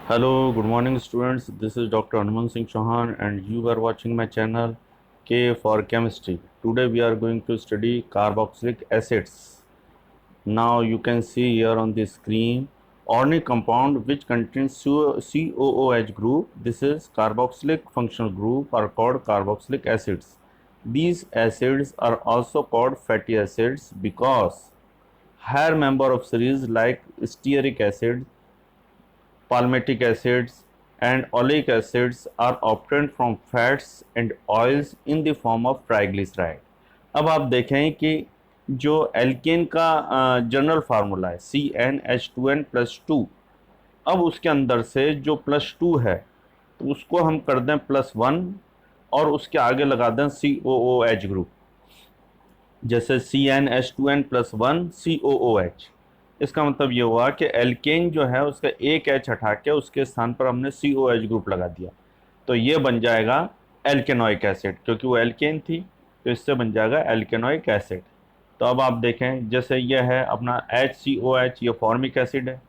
Hello, good morning students. This is Dr. Hanuman Singh Chauhan and you are watching my channel K for Chemistry. Today we are going to study carboxylic acids. Now you can see here on the screen organic compound which contains COOH group. This is carboxylic functional group are called carboxylic acids. These acids are also called fatty acids because higher member of series like stearic acid, palmitic acids and oleic acids are obtained from fats and oils in the form of triglyceride. अब आप देखें कि जो alkene का general formula है CnH2n+2, अब उसके अंदर से जो +2 है तो उसको हम कर दें +1 और उसके आगे लगा दें COOH ग्रुप, जैसे CnH2n+1 COOH। इसका मतलब ये हुआ कि एल्केन जो है उसका एक एच हटा के उसके स्थान पर हमने COH ग्रुप लगा दिया, तो ये बन जाएगा एल्केनोइक एसिड, क्योंकि वो एल्केन थी तो इससे बन जाएगा एल्केनोइक एसिड। तो अब आप देखें, जैसे ये है अपना HCOH, ये फॉर्मिक एसिड है।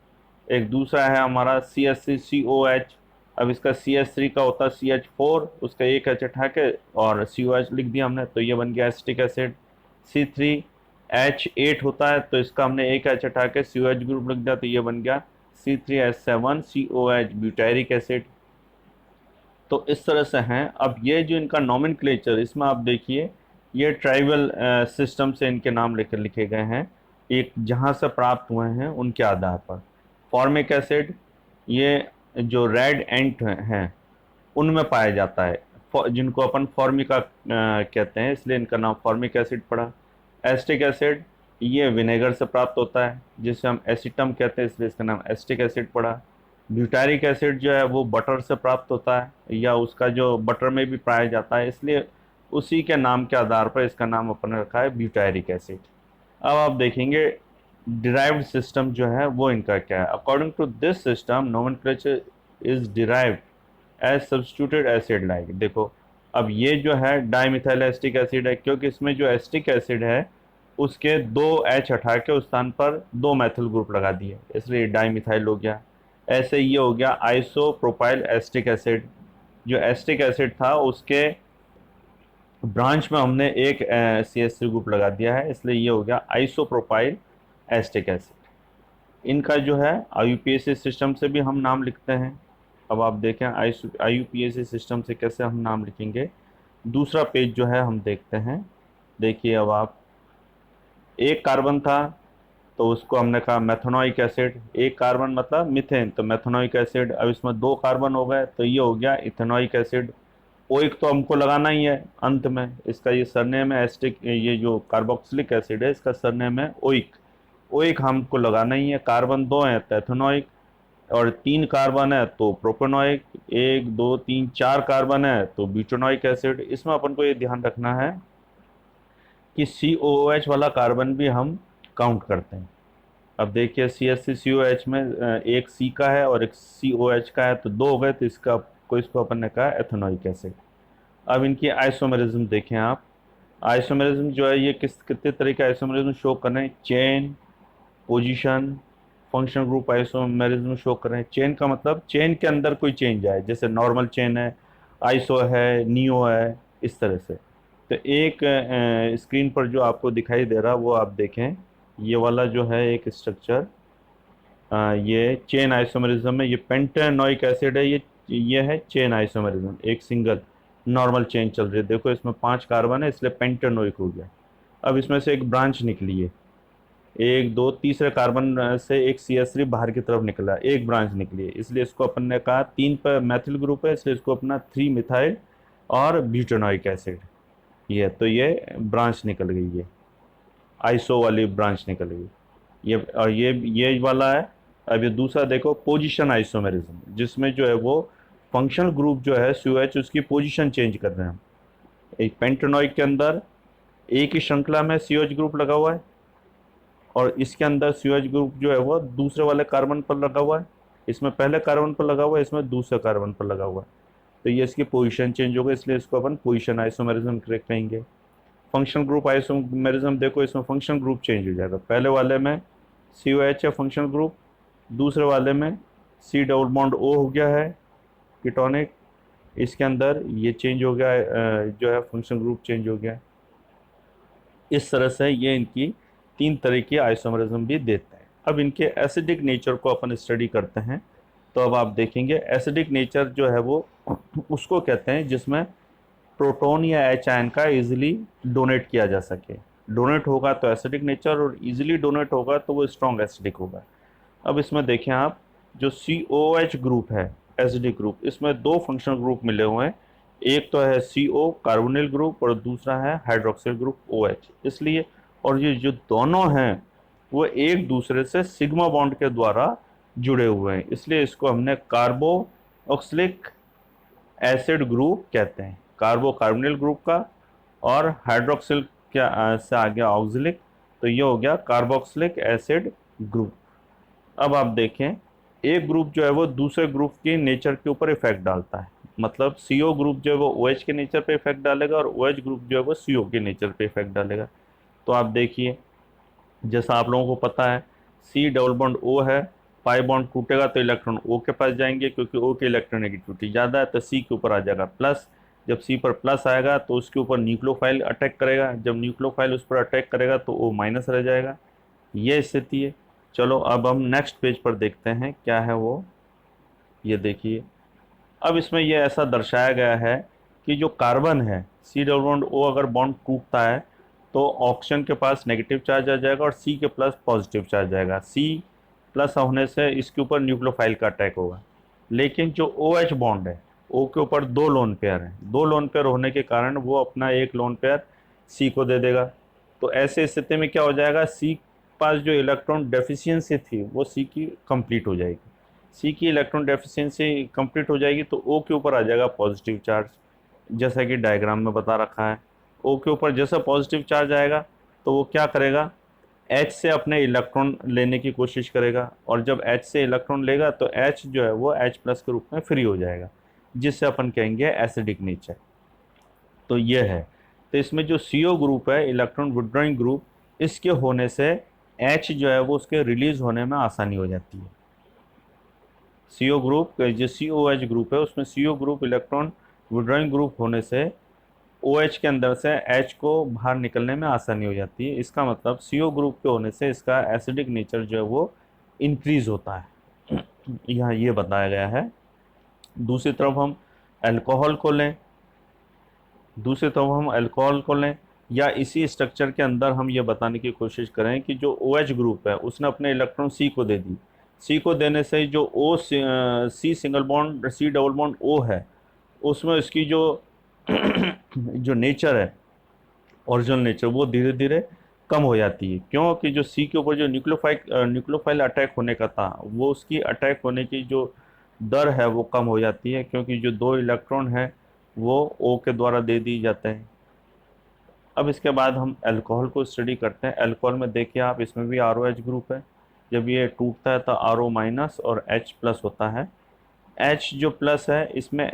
एक दूसरा है हमारा CH3COH, अब इसका CH3 का होता है CH4, उसका एक एच हटा के और COH लिख दिया हमने, तो ये बन गया एसिटिक एसिड। C3H8 होता है तो इसका हमने एक एच हटा के COH ग्रुप लिख दिया, तो ये बन गया C3H7COH ब्यूटायरिक एसिड। तो इस तरह से हैं। अब ये जो इनका नॉमेनक्लेचर, इसमें आप देखिए ये ट्राइबल सिस्टम से इनके नाम लिखे गए हैं, एक जहाँ से प्राप्त हुए हैं उनके आधार पर। फॉर्मिक एसिड ये जो रेड एंट हैं उनमें पाया जाता है, जिनको अपन फॉर्मिका कहते हैं, इसलिए इनका नाम फॉर्मिक एसिड पड़ा। एसिटिक एसिड ये विनेगर से प्राप्त होता है जिसे हम एसिटम कहते हैं, इसलिए इसका नाम एसिटिक एसिड पड़ा। ब्यूटारिक एसिड जो है वो बटर से प्राप्त होता है या उसका जो बटर में भी पाया जाता है, इसलिए उसी के नाम के आधार पर इसका नाम अपन ने रखा है ब्यूटारिक एसिड। अब आप देखेंगे डिराइव्ड सिस्टम जो है वो इनका क्या है। According to this system nomenclature is derived as substituted acid like. देखो अब ये जो है डाइमिथाइल एसिटिक एसिड है, क्योंकि इसमें जो एसिटिक एसिड है उसके दो एच हटा के उस स्थान पर दो मैथिल ग्रुप लगा दिए, इसलिए डाइमिथाइल हो गया। ऐसे ये हो गया आइसोप्रोपाइल एसिटिक एसिड, जो एसिटिक एसिड था उसके ब्रांच में हमने एक CH3 ग्रुप लगा दिया है, इसलिए ये हो गया आइसोप्रोपाइल एसिटिक एसिड। इनका जो है IUPAC सिस्टम से भी हम नाम लिखते हैं। अब आप देखें IUPAC सिस्टम से कैसे हम नाम लिखेंगे। दूसरा पेज जो है हम देखते हैं। देखिए अब आप, एक कार्बन था तो उसको हमने कहा मेथनोइक एसिड, एक कार्बन मतलब मीथेन तो मेथनोइक एसिड। अब इसमें दो कार्बन हो गए तो ये हो गया इथेनोइक एसिड। ओइक तो हमको लगाना ही है अंत में, इसका ये सरनेम है एसिटिक, ये जो कार्बोक्सिलिक एसिड है इसका सरनेम है ओइक। ओइक हमको लगाना ही है। कार्बन दो है तो एथेनोइक, और तीन कार्बन है तो प्रोपेनोइक, एक दो तीन चार कार्बन है तो ब्यूटेनोइक एसिड। इसमें अपन को ये ध्यान रखना है कि COOH वाला कार्बन भी हम काउंट करते हैं। अब देखिए CH3COH में एक C का है और एक COH का है, तो दो हो गए, तो इसको अपन ने कहा एथेनोइक एसिड। अब इनकी आइसोमेरिज्म देखें आप। आइसोमेरिज्म जो है ये कितने तरह के आइसोमेरिज्म शो कर रहे हैं, chain, position, functional group isomerism show कर रहे हैं। चेन का मतलब चेन के अंदर कोई चेंज आए, जैसे नॉर्मल चेन है, आइसो है, नियो है, इस तरह से। तो एक स्क्रीन पर जो आपको दिखाई दे रहा वो आप देखें, ये वाला जो है एक स्ट्रक्चर, ये चेन आइसोमेरिज्म में, ये पेंटेनोइक एसिड है, ये है चेन आइसोमेरिज्म, एक सिंगल नॉर्मल चेन चल रही है। देखो इसमें पांच कार्बन है इसलिए पेंटेनोइक हो गया। अब इसमें से एक ब्रांच निकली है, एक दो तीसरे कार्बन से एक CH3 बाहर की तरफ निकला, एक ब्रांच निकली है, इसलिए इसको अपन ने कहा तीन पर मैथिल ग्रुप है, इसलिए इसको अपना 3 मिथाइल और ब्यूटेनोइक एसिड। ये तो ये ब्रांच निकल गई, ये आइसो वाली ब्रांच निकल गई। ये और ये वाला है। अब ये दूसरा देखो पोजीशन आइसोमेरिज्म, जिसमें जो है वो फंक्शनल ग्रुप जो है COH उसकी पोजीशन चेंज कर रहे हैं। एक पेंटेनोइक के अंदर एक ही श्रृंखला में COH ग्रुप लगा हुआ है और इसके अंदर COH ग्रुप जो है वो दूसरे वाले कार्बन पर लगा हुआ है, इसमें पहले कार्बन पर लगा हुआ है, इसमें दूसरे कार्बन पर लगा हुआ है, तो ये इसकी पोजीशन चेंज हो गई, इसलिए इसको अपन पोजीशन आइसोमेरिज्म कहेंगे। फंक्शनल ग्रुप आइसोमेरिज्म देखो, इसमें फंक्शनल ग्रुप चेंज हो जाएगा, पहले वाले में COH है फंक्शनल ग्रुप, दूसरे वाले में सी डबल बॉन्ड ओ हो गया है कीटोनिक, इसके अंदर ये चेंज हो गया है, जो है फंक्शनल ग्रुप चेंज हो गया है। इस तरह से ये इनकी 3 तरह की आइसोमरिज्म भी देते हैं। अब इनके एसिडिक नेचर को अपन स्टडी करते हैं। तो अब आप देखेंगे एसिडिक नेचर जो है वो उसको कहते हैं जिसमें प्रोटॉन या एच आयन का इजीली डोनेट किया जा सके। डोनेट होगा तो एसिडिक नेचर, और इजीली डोनेट होगा तो वो स्ट्रॉन्ग एसिडिक होगा। अब इसमें देखें आप, जो COH ग्रुप है एसिडिक ग्रुप, इसमें 2 फंक्शनल ग्रुप मिले हुए हैं। एक तो है CO कार्बोनिल ग्रुप और दूसरा है हाइड्रोक्सिल ग्रुप OH। इसलिए और ये जो दोनों हैं वो एक दूसरे से सिग्मा बॉन्ड के द्वारा जुड़े हुए हैं, इसलिए इसको हमने कार्बो ऑक्सिलिक एसिड ग्रुप कहते हैं। कार्बो कार्बोनिल ग्रुप का और हाइड्रोक्सिल क्या से आ गया ऑक्सिलिक, तो ये हो गया कार्बोक्सिलिक एसिड ग्रुप। अब आप देखें एक ग्रुप जो है वो दूसरे ग्रुप के नेचर के ऊपर इफेक्ट डालता है। मतलब CO ग्रुप जो है वो OH के नेचर पे इफेक्ट डालेगा और OH ग्रुप जो है वो CO के नेचर पे इफेक्ट डालेगा। तो आप देखिए जैसा आप लोगों को पता है C डबल बॉन्ड O है, पाई बॉन्ड टूटेगा तो इलेक्ट्रॉन O के पास जाएंगे, क्योंकि O की इलेक्ट्रोनेगेटिविटी ज़्यादा है तो C के ऊपर आ जाएगा प्लस। जब C पर प्लस आएगा तो उसके ऊपर न्यूक्लियोफाइल अटैक करेगा, जब न्यूक्लियोफाइल उस पर अटैक करेगा तो O माइनस रह जाएगा। ये स्थिति है। चलो अब हम नेक्स्ट पेज पर देखते हैं क्या है वो। ये देखिए अब इसमें ये ऐसा दर्शाया गया है कि जो कार्बन है C डबल बॉन्ड O अगर बॉन्ड टूटता है तो ऑक्सीजन के पास नेगेटिव चार्ज आ जाएगा और C के प्लस पॉजिटिव चार्ज आएगा। C प्लस होने से इसके ऊपर न्यूक्लियोफाइल का अटैक होगा। लेकिन जो OH बॉन्ड है O के ऊपर 2 लोन पेयर हैं, 2 लोन पेयर होने के कारण वो अपना एक लोन पेयर C को दे देगा। तो ऐसे स्थिति में क्या हो जाएगा, C पास जो इलेक्ट्रॉन डेफिशिएंसी थी वो C की कंप्लीट हो जाएगी। C की इलेक्ट्रॉन डेफिशिएंसी कंप्लीट हो जाएगी तो O के ऊपर आ जाएगा पॉजिटिव चार्ज, जैसा कि डायग्राम में बता रखा है। O के ऊपर जैसा पॉजिटिव चार्ज आएगा तो वो क्या करेगा, H से अपने इलेक्ट्रॉन लेने की कोशिश करेगा, और जब H से इलेक्ट्रॉन लेगा तो H जो है वो H प्लस के रूप में फ्री हो जाएगा, जिससे अपन कहेंगे एसिडिक नेचर। तो ये है। तो इसमें जो CO ग्रुप है इलेक्ट्रॉन विड्रॉइंग ग्रुप, इसके होने से H जो है वो उसके रिलीज होने में आसानी हो जाती है। CO ग्रुप जो COH ग्रुप है उसमें CO group electron withdrawing group होने से OH के अंदर से H को बाहर निकलने में आसानी हो जाती है। इसका मतलब CO ग्रुप के होने से इसका एसिडिक नेचर जो है वो इंक्रीज होता है। यहाँ ये बताया गया है। दूसरी तरफ हम अल्कोहल को लें, या इसी स्ट्रक्चर के अंदर हम ये बताने की कोशिश करें कि जो OH ग्रुप है उसने अपने इलेक्ट्रॉन C को दे दी। C को देने से जो C single bond C double bond O है उसमें इसकी जो जो नेचर है, ओरिजिनल नेचर, वो धीरे धीरे कम हो जाती है। क्योंकि जो C के ऊपर जो न्यूक्लियोफाइल अटैक होने का था वो उसकी अटैक होने की जो दर है वो कम हो जाती है, क्योंकि जो 2 इलेक्ट्रॉन है वो O के द्वारा दे दी जाते हैं। अब इसके बाद हम अल्कोहल को स्टडी करते हैं। अल्कोहल में देखिए आप, इसमें भी ROH ग्रुप है। जब ये टूटता है तो RO माइनस और H प्लस होता है। H जो प्लस है इसमें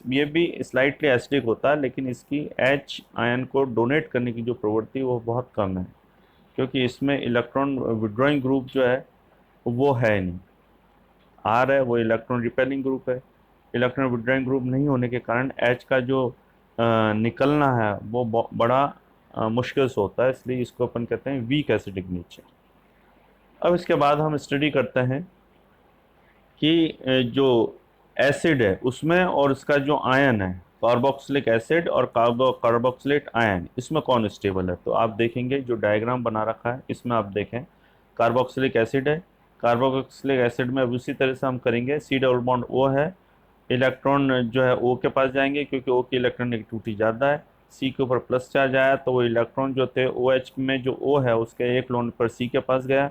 ये भी स्लाइटली एसिडिक होता है, लेकिन इसकी H आयन को डोनेट करने की जो प्रवृत्ति वो बहुत कम है, क्योंकि इसमें इलेक्ट्रॉन विड्रॉइंग ग्रुप जो है वो है नहीं। R है वो इलेक्ट्रॉन रिपेलिंग ग्रुप है। इलेक्ट्रॉन विड्रॉइंग ग्रुप नहीं होने के कारण H का जो निकलना है वो बड़ा मुश्किल से होता है, इसलिए इसको अपन कहते हैं वीक एसिडिक नेचर। अब इसके बाद हम स्टडी करते हैं कि जो एसिड है उसमें और इसका जो आयन है कार्बोक्सिलिक एसिड और कार्बोक्सिलेट आयन, इसमें कौन स्टेबल है। तो आप देखेंगे जो डायग्राम बना रखा है इसमें आप देखें कार्बोक्सिलिक एसिड है। कार्बोक्सिलिक एसिड में अब उसी तरह से हम करेंगे, C डबल बॉन्ड O है, इलेक्ट्रॉन जो है O के पास जाएंगे क्योंकि O की इलेक्ट्रॉन नेगेटिविटी ज़्यादा है। C के ऊपर प्लस चार्ज आया तो वो इलेक्ट्रॉन जो थे OH में जो O है उसके एक लोन पर C के पास गया,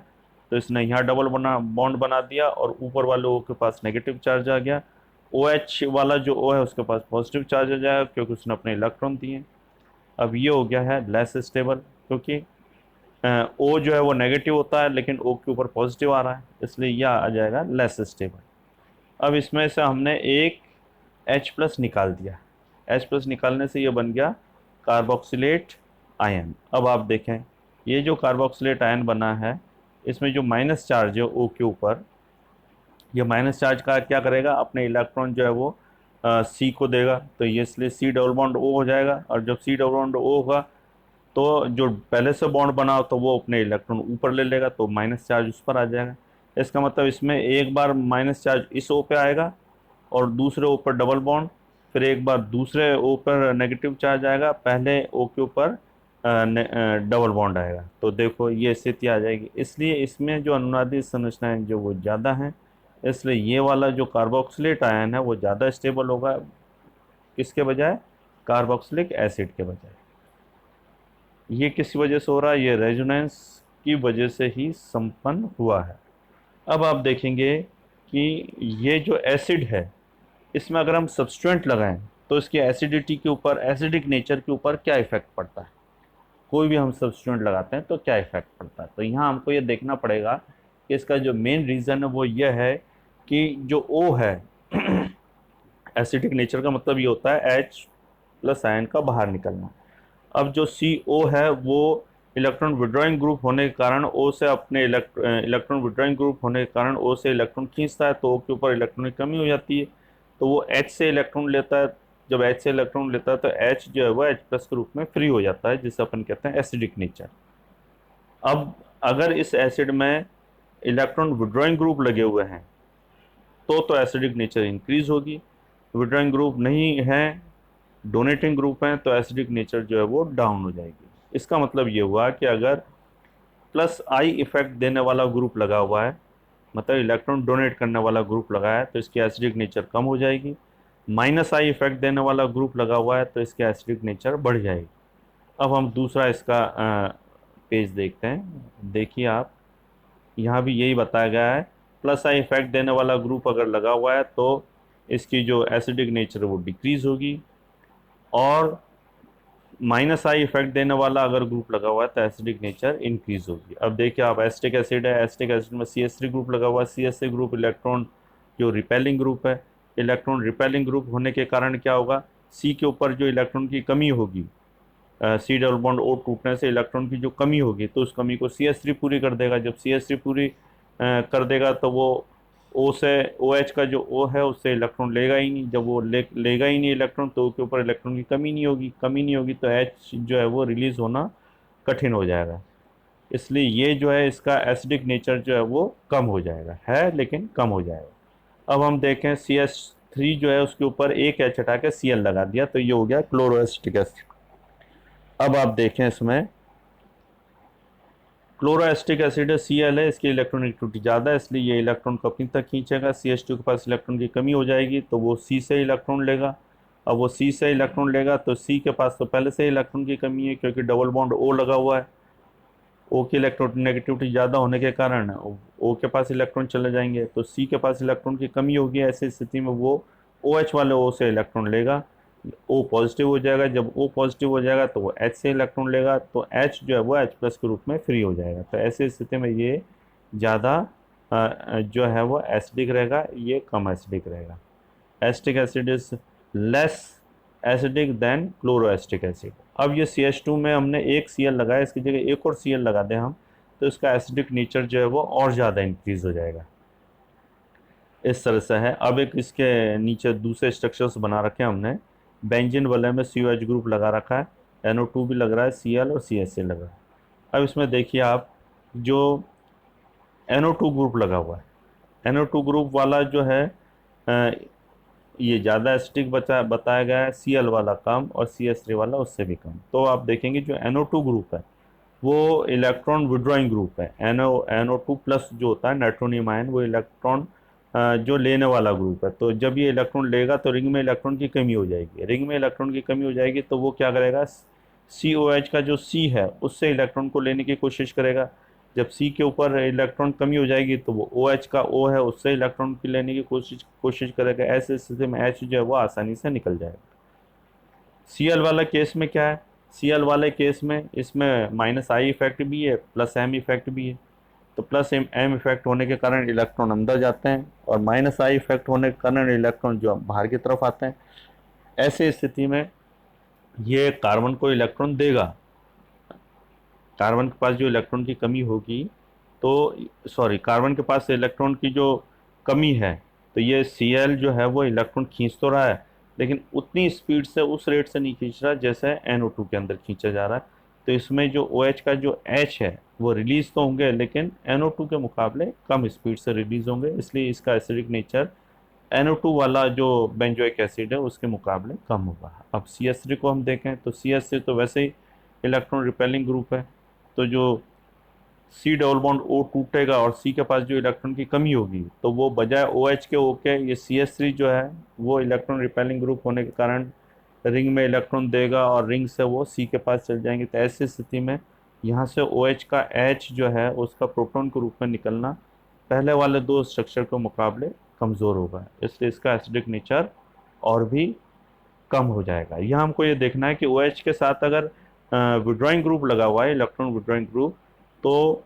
तो इसने यहाँ डबल बॉन्ड बना दिया और ऊपर वाले O के पास नेगेटिव चार्ज आ गया। OH वाला जो O है उसके पास पॉजिटिव चार्ज आ जाएगा क्योंकि उसने अपने इलेक्ट्रॉन दिए। अब ये हो गया है लेस स्टेबल, क्योंकि O जो है वो नेगेटिव होता है लेकिन O के ऊपर पॉजिटिव आ रहा है, इसलिए यह आ जाएगा लेस स्टेबल। अब इसमें से हमने एक H प्लस निकाल दिया। H प्लस निकालने से ये बन गया कार्बोक्सिलेट आयन। अब आप देखें ये जो कार्बोक्सिलेट आयन बना है इसमें जो माइनस चार्ज है O के ऊपर, ये माइनस चार्ज का क्या करेगा, अपने इलेक्ट्रॉन जो है वो सी को देगा, तो ये इसलिए सी डबल बॉन्ड ओ हो जाएगा। और जब सी डबल बॉन्ड ओ होगा तो जो पहले से बॉन्ड बना हो तो वो अपने इलेक्ट्रॉन ऊपर ले लेगा, तो माइनस चार्ज उस पर आ जाएगा। इसका मतलब इसमें एक बार माइनस चार्ज इस ओ पे आएगा और दूसरे ओ पर डबल बॉन्ड, फिर एक बार दूसरे ओ पर नेगेटिव चार्ज आएगा, पहले ओ के ऊपर डबल बॉन्ड आएगा। तो देखो ये स्थिति आ जाएगी। इसलिए इसमें जो अनुनादी संरचनाएं जो वो ज़्यादा हैं, इसलिए ये वाला जो कार्बोक्सिलेट आयन है वो ज़्यादा स्टेबल होगा किसके बजाय, कार्बोक्सिलिक एसिड के बजाय। ये किस वजह से हो रहा है, ये रेजोनेंस की वजह से ही संपन्न हुआ है। अब आप देखेंगे कि ये जो एसिड है इसमें अगर हम सब्सटेंट लगाएं तो इसकी एसिडिटी के ऊपर, एसिडिक नेचर के ऊपर क्या इफेक्ट पड़ता है। कोई भी हम सब्सटेंट लगाते हैं तो क्या इफेक्ट पड़ता है। तो यहाँ हमको ये देखना पड़ेगा कि इसका जो मेन रीज़न है वो ये है कि जो O है एसिडिक नेचर का मतलब ये होता है H प्लस आयन का बाहर निकलना। अब जो CO है वो इलेक्ट्रॉन विड्रॉइंग ग्रुप होने के कारण O से अपने इलेक्ट्रॉन विड्रॉइंग ग्रुप होने के कारण O से इलेक्ट्रॉन खींचता है, तो O के ऊपर इलेक्ट्रॉन की कमी हो जाती है, तो वो H से इलेक्ट्रॉन लेता है। जब H से इलेक्ट्रॉन लेता है तो H जो है वो H प्लस के रूप में फ्री हो जाता है, जिसे अपन कहते हैं एसिडिक नेचर। अब अगर इस एसिड में इलेक्ट्रॉन विड्रॉइंग ग्रुप लगे हुए हैं तो एसिडिक नेचर इंक्रीज होगी। विड्रॉइंग ग्रुप नहीं है, डोनेटिंग ग्रुप हैं, तो एसिडिक नेचर जो है वो डाउन हो जाएगी। इसका मतलब ये हुआ कि अगर प्लस आई इफेक्ट देने वाला ग्रुप लगा हुआ है, मतलब इलेक्ट्रॉन डोनेट करने वाला ग्रुप लगा है, तो इसकी एसिडिक नेचर कम हो जाएगी। माइनस आई इफेक्ट देने वाला ग्रुप लगा हुआ है तो इसकी एसिडिक नेचर बढ़ जाएगी। अब हम दूसरा इसका पेज देखते हैं। देखिए आप, यहाँ भी यही बताया गया है, प्लस आई इफेक्ट देने वाला ग्रुप अगर लगा हुआ है तो इसकी जो एसिडिक नेचर है वो डिक्रीज होगी, और माइनस आई इफेक्ट देने वाला अगर ग्रुप लगा हुआ है तो एसिडिक नेचर इंक्रीज होगी। अब देखिए आप, एसिटिक एसिड है, एसिटिक एसिड में CH3 ग्रुप लगा हुआ है। CH3 ग्रुप इलेक्ट्रॉन जो रिपेलिंग ग्रुप है, इलेक्ट्रॉन रिपेलिंग ग्रुप होने के कारण क्या होगा, सी के ऊपर जो इलेक्ट्रॉन की कमी होगी, सी डबल बॉन्ड ओ टूटने से इलेक्ट्रॉन की जो कमी होगी, तो उस कमी को CH3 पूरी कर देगा। जब CH3 पूरी कर देगा तो वो ओ से, OH का जो O है उससे इलेक्ट्रॉन लेगा ही नहीं। जब वो लेगा ही नहीं इलेक्ट्रॉन तो O के ऊपर इलेक्ट्रॉन की कमी नहीं होगी तो H जो है वो रिलीज होना कठिन हो जाएगा। इसलिए ये जो है इसका एसिडिक नेचर जो है वो कम हो जाएगा, है लेकिन कम हो जाएगा। अब हम देखें CH3 जो है उसके ऊपर एक H हटा के Cl लगा दिया, तो ये हो गया क्लोरोएसिटिक एसिड। अब आप देखें इसमें क्लोरोएसिटिक एसिड है, Cl है, इसकी इलेक्ट्रॉन एक्टिविटी ज़्यादा है, इसलिए ये इलेक्ट्रॉन को अपनी तक खींचेगा। CH2 के पास इलेक्ट्रॉन की कमी हो जाएगी तो वो C से इलेक्ट्रॉन लेगा। अब वो C से इलेक्ट्रॉन लेगा तो C के पास तो पहले से इलेक्ट्रॉन की कमी है क्योंकि डबल बॉन्ड O लगा हुआ है। O की इलेक्ट्रॉन नेगेटिविटी ज़्यादा होने के कारण O के पास इलेक्ट्रॉन चले जाएंगे, तो C के पास इलेक्ट्रॉन की कमी होगी। ऐसी स्थिति में वो OH वाले O से इलेक्ट्रॉन लेगा, O पॉजिटिव हो जाएगा। जब O पॉजिटिव हो जाएगा तो वो H से इलेक्ट्रॉन लेगा, तो H जो है वो H प्लस के रूप में फ्री हो जाएगा। तो ऐसी स्थिति में ये ज़्यादा जो है वो एसिडिक रहेगा, ये कम एसिडिक रहेगा। Acetic acid is less acidic then chloroacetic acid. अब ये CH2 में हमने एक Cl लगाया, इसकी जगह एक और Cl लगा दें हम, तो इसका एसिडिक नेचर जो है वो और ज़्यादा इंक्रीज हो जाएगा। इस तरह से है। अब एक इसके नीचे दूसरे स्ट्रक्चर्स बना रखे हैं हमने। बेंजीन वाले में COH ग्रुप लगा रखा है, NO2 भी लग रहा है, Cl और CH लगा है। अब इसमें देखिए आप, जो NO2 ग्रुप लगा हुआ है, NO2 ग्रुप वाला जो है ये ज़्यादा एसिडिक बताया गया है, Cl वाला कम और CH3 वाला उससे भी कम। तो आप देखेंगे जो NO2 ग्रुप है वो इलेक्ट्रॉन विड्रॉइंग ग्रुप है। NO2 प्लस जो होता है नाइट्रोनियम आयन, वो इलेक्ट्रॉन जो लेने वाला ग्रुप है। तो जब ये इलेक्ट्रॉन लेगा तो रिंग में इलेक्ट्रॉन की कमी हो जाएगी। रिंग में इलेक्ट्रॉन की कमी हो जाएगी तो वो क्या करेगा, COH का जो C है उससे इलेक्ट्रॉन को लेने की कोशिश करेगा। जब C के ऊपर इलेक्ट्रॉन कमी हो जाएगी तो वो OH का O है उससे इलेक्ट्रॉन की लेने की कोशिश करेगा। ऐसे स्थिति में H जो है वो आसानी से निकल जाएगा। Cl वाला केस में क्या है, Cl वाले केस में इसमें माइनस आई इफेक्ट भी है, प्लस M इफेक्ट भी है। तो प्लस M इफेक्ट होने के कारण इलेक्ट्रॉन अंदर जाते हैं और माइनस आई इफेक्ट होने के कारण इलेक्ट्रॉन जो बाहर की तरफ आते हैं। ऐसे स्थिति में ये कार्बन को इलेक्ट्रॉन देगा। कार्बन के पास जो इलेक्ट्रॉन की कमी होगी तो, सॉरी, कार्बन के पास इलेक्ट्रॉन की जो कमी है तो ये Cl जो है वो इलेक्ट्रॉन खींच तो रहा है, लेकिन उतनी स्पीड से उस रेट से नहीं खींच रहा जैसे NO2 के अंदर खींचा जा रहा है। तो इसमें जो OH का जो H है वो रिलीज तो होंगे, लेकिन NO2 के मुकाबले कम स्पीड से रिलीज होंगे, इसलिए इसका एसिडिक नेचर NO2 वाला जो बेंजोइक एसिड है उसके मुकाबले कम होगा। अब CH3 को हम देखें तो CH3 तो वैसे ही इलेक्ट्रॉन रिपेलिंग ग्रुप है, तो जो C डबल बॉन्ड O टूटेगा और C के पास जो इलेक्ट्रॉन की कमी होगी तो वो बजाय OH के ओके ये CH3 जो है वो इलेक्ट्रॉन रिपेलिंग ग्रुप होने के कारण रिंग में इलेक्ट्रॉन देगा और रिंग से वो C के पास चल जाएंगे। तो ऐसी स्थिति में यहाँ से OH का H जो है उसका प्रोटॉन के रूप में निकलना पहले वाले दो स्ट्रक्चर के मुकाबले कमज़ोर होगा, इसलिए इसका एसिडिक नेचर और भी कम हो जाएगा। यहाँ हमको ये देखना है कि OH के साथ अगर विड्रॉइंग ग्रुप लगा हुआ है, इलेक्ट्रॉन विड्रॉइंग ग्रुप, तो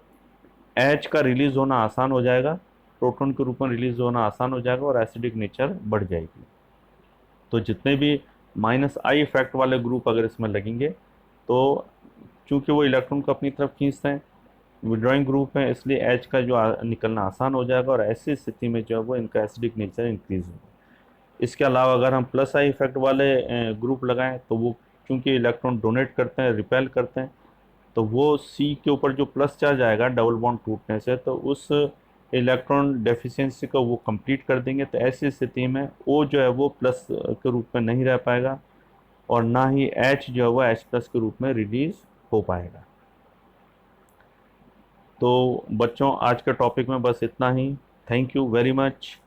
H का रिलीज होना आसान हो जाएगा, प्रोटॉन के रूप में रिलीज होना आसान हो जाएगा और एसिडिक नेचर बढ़ जाएगी। तो जितने भी -I इफेक्ट वाले ग्रुप अगर इसमें लगेंगे तो चूंकि वो इलेक्ट्रॉन को अपनी तरफ खींचते हैं, विड्रॉइंग ग्रुप है, इसलिए H का जो निकलना आसान हो जाएगा और ऐसी स्थिति में जो है वो इनका एसिडिक नेचर इंक्रीज होगा। इसके अलावा अगर हम +I इफेक्ट वाले ग्रुप लगाएं तो वो चूंकि इलेक्ट्रॉन डोनेट करते हैं, रिपेल करते हैं, तो वो C के ऊपर जो प्लस चार्ज आएगा डबल बॉन्ड टूटने से तो उस इलेक्ट्रॉन डेफिशिएंसी को वो कंप्लीट कर देंगे। तो ऐसी स्थिति में O जो है वो प्लस के रूप में नहीं रह पाएगा और ना ही H जो है वो H+ के रूप में रिलीज हो पाएगा। तो बच्चों आज के टॉपिक में बस इतना ही। Thank you very much.